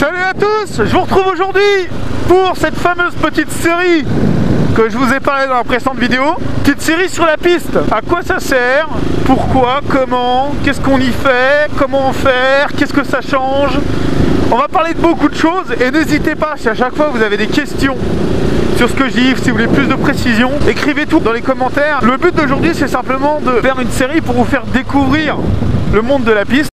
Salut à tous, je vous retrouve aujourd'hui pour cette fameuse petite série que je vous ai parlé dans la précédente vidéo. Petite série sur la piste. À quoi ça sert? Pourquoi? Comment? Qu'est-ce qu'on y fait? Comment en faire? Qu'est-ce que ça change? On va parler de beaucoup de choses et n'hésitez pas, si à chaque fois vous avez des questions sur ce que je dis, si vous voulez plus de précision, écrivez tout dans les commentaires. Le but d'aujourd'hui, c'est simplement de faire une série pour vous faire découvrir le monde de la piste.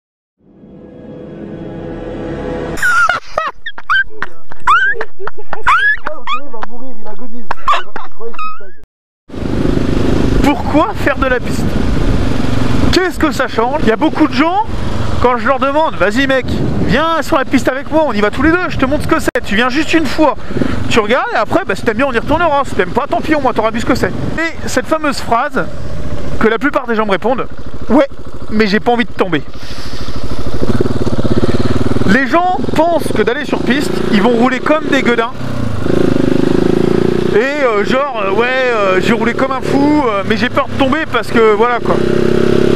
Pourquoi faire de la piste? Qu'est-ce que ça change? Il y a beaucoup de gens, quand je leur demande, vas-y mec, viens sur la piste avec moi, on y va tous les deux, je te montre ce que c'est. Tu viens juste une fois, tu regardes et après, si t'aimes bien on y retournera, si t'aimes pas, tant pis, au moins t'auras vu ce que c'est. Et cette fameuse phrase, que la plupart des gens me répondent, ouais, mais j'ai pas envie de tomber. Les gens pensent que d'aller sur piste, ils vont rouler comme des gueudins. Et j'ai roulé comme un fou, mais j'ai peur de tomber parce que voilà quoi.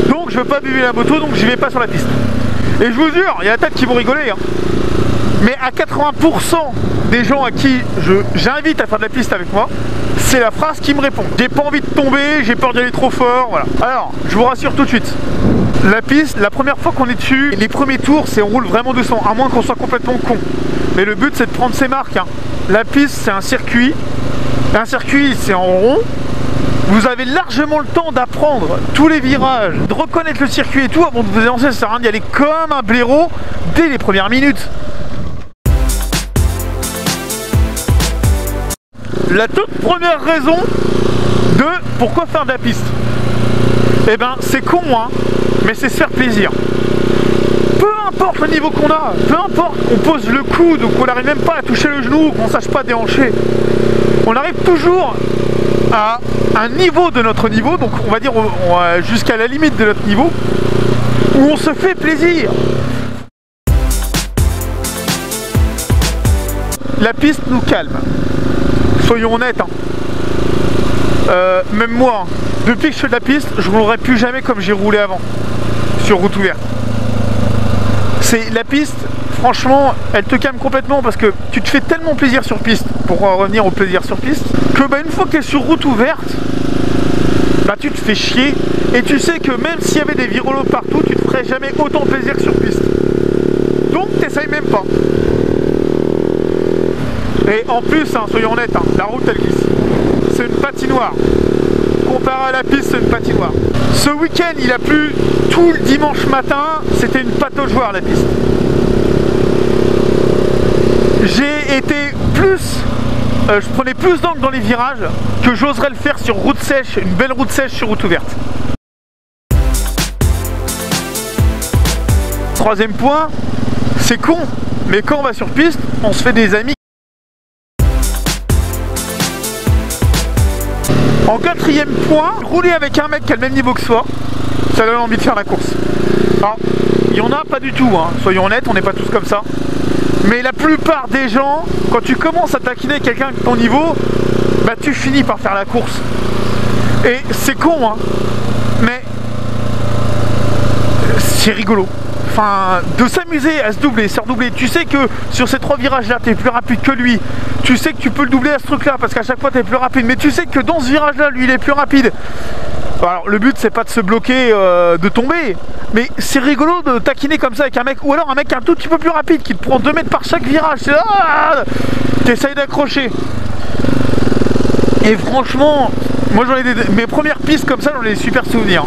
Donc je veux pas buver la moto, donc j'y vais pas sur la piste. Et je vous jure, il y a la tête qui vont rigoler, hein. Mais à 80% des gens à qui j'invite à faire de la piste avec moi, c'est la phrase qui me répond. J'ai pas envie de tomber, j'ai peur d'y aller trop fort, voilà. Alors, je vous rassure tout de suite. La piste, la première fois qu'on est dessus, les premiers tours, c'est on roule vraiment doucement, à moins qu'on soit complètement con. Mais le but, c'est de prendre ses marques, hein. La piste, c'est un circuit. Un circuit, c'est en rond. Vous avez largement le temps d'apprendre tous les virages, de reconnaître le circuit et tout avant de vous lancer. Ça sert à rien d'y aller comme un blaireau dès les premières minutes. La toute première raison de pourquoi faire de la piste, eh ben c'est con hein, mais c'est se faire plaisir. Peu importe le niveau qu'on a, peu importe qu'on pose le coude ou qu'on n'arrive même pas à toucher le genou ou qu'on ne sache pas déhancher, on arrive toujours à un niveau de notre niveau, donc on va dire jusqu'à la limite de notre niveau, où on se fait plaisir. La piste nous calme. Soyons honnêtes, hein. Même moi, hein, depuis que je fais de la piste, je ne roulerai plus jamais comme j'ai roulé avant, sur route ouverte. C'est la piste, franchement, elle te calme complètement parce que tu te fais tellement plaisir sur piste, pour revenir au plaisir sur piste, que une fois que tu es sur route ouverte, tu te fais chier et tu sais que même s'il y avait des virolos partout, tu te ferais jamais autant plaisir que sur piste. Donc t'essayes même pas. Et en plus, hein, soyons honnêtes, hein, la route elle glisse. C'est une patinoire. Comparé à la piste, c'est une patinoire. Ce week-end, il a plu tout le dimanche matin, c'était une pataugeoire la piste. J'ai été je prenais plus d'angle dans les virages que j'oserais le faire sur route sèche, une belle route sèche sur route ouverte. Troisième point, c'est con, mais quand on va sur piste, on se fait des amis. En quatrième point, rouler avec un mec qui a le même niveau que soi, ça donne envie de faire la course. Alors, il y en a pas du tout, hein. Soyons honnêtes, on n'est pas tous comme ça. Mais la plupart des gens, quand tu commences à taquiner quelqu'un de ton niveau, tu finis par faire la course. Et c'est con, hein, mais c'est rigolo. Enfin, de s'amuser à se doubler, se redoubler. Tu sais que sur ces trois virages-là, tu es plus rapide que lui. Tu sais que tu peux le doubler à ce truc-là, parce qu'à chaque fois, tu es plus rapide. Mais tu sais que dans ce virage-là, lui, il est plus rapide. Alors, le but, c'est pas de se bloquer, de tomber. Mais c'est rigolo de taquiner comme ça avec un mec. Ou alors un mec un tout petit peu plus rapide, qui te prend 2 mètres par chaque virage. T'essayes d'accrocher. Et franchement, moi, j'en ai mes premières pistes comme ça, j'en ai des super souvenirs.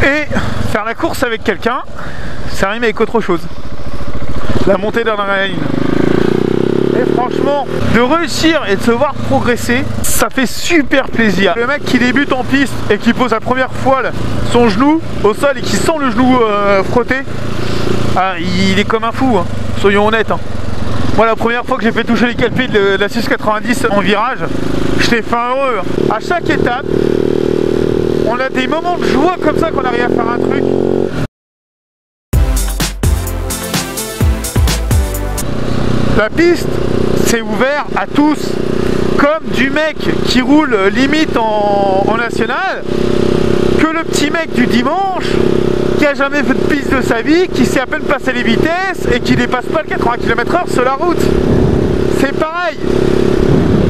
Et faire la course avec quelqu'un, ça rime avec autre chose. La montée d'adrénaline. Et franchement, de réussir et de se voir progresser, ça fait super plaisir. Le mec qui débute en piste et qui pose la première fois son genou au sol et qui sent le genou frotter, il est comme un fou, hein. Soyons honnêtes, hein. Moi, la première fois que j'ai fait toucher les calpiers de la 690 en virage, j'étais fin heureux. À chaque étape, on a des moments de joie comme ça qu'on arrive à faire un truc. La piste, c'est ouvert à tous. Comme du mec qui roule limite en national, que le petit mec du dimanche qui a jamais fait de piste de sa vie, qui sait à peine passer les vitesses et qui dépasse pas le 80 km/h sur la route. C'est pareil.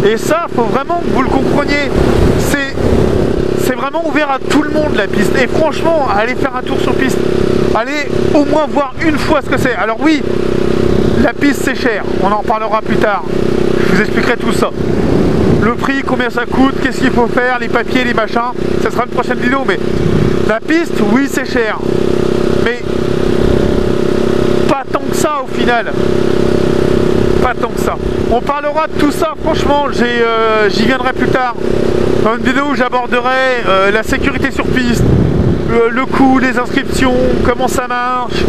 Et ça, faut vraiment que vous le compreniez. C'est vraiment ouvert à tout le monde la piste. Et franchement, allez faire un tour sur piste. Allez au moins voir une fois ce que c'est. Alors oui, la piste c'est cher. On en parlera plus tard. Je vous expliquerai tout ça. Le prix, combien ça coûte, qu'est-ce qu'il faut faire, les papiers, les machins. Ça sera une prochaine vidéo. Mais la piste, oui, c'est cher. Mais pas tant que ça au final. Pas tant que ça. On parlera de tout ça, franchement, j'y viendrai plus tard. Dans une vidéo où j'aborderai la sécurité sur piste, le coût, les inscriptions, comment ça marche,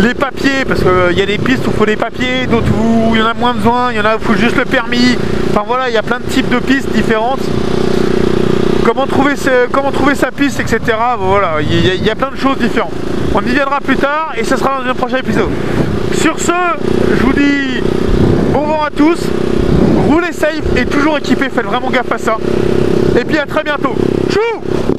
les papiers, parce qu'il y a des pistes où il faut des papiers, d'autres où il y en a moins besoin, il y en a où il faut juste le permis. Enfin voilà, il y a plein de types de pistes différentes. Comment trouver sa piste, etc. Voilà, il y a plein de choses différentes. On y viendra plus tard et ce sera dans un prochain épisode. Sur ce, je vous dis bon vent à tous, roulez safe et toujours équipé, faites vraiment gaffe à ça. Et puis à très bientôt. Tchou!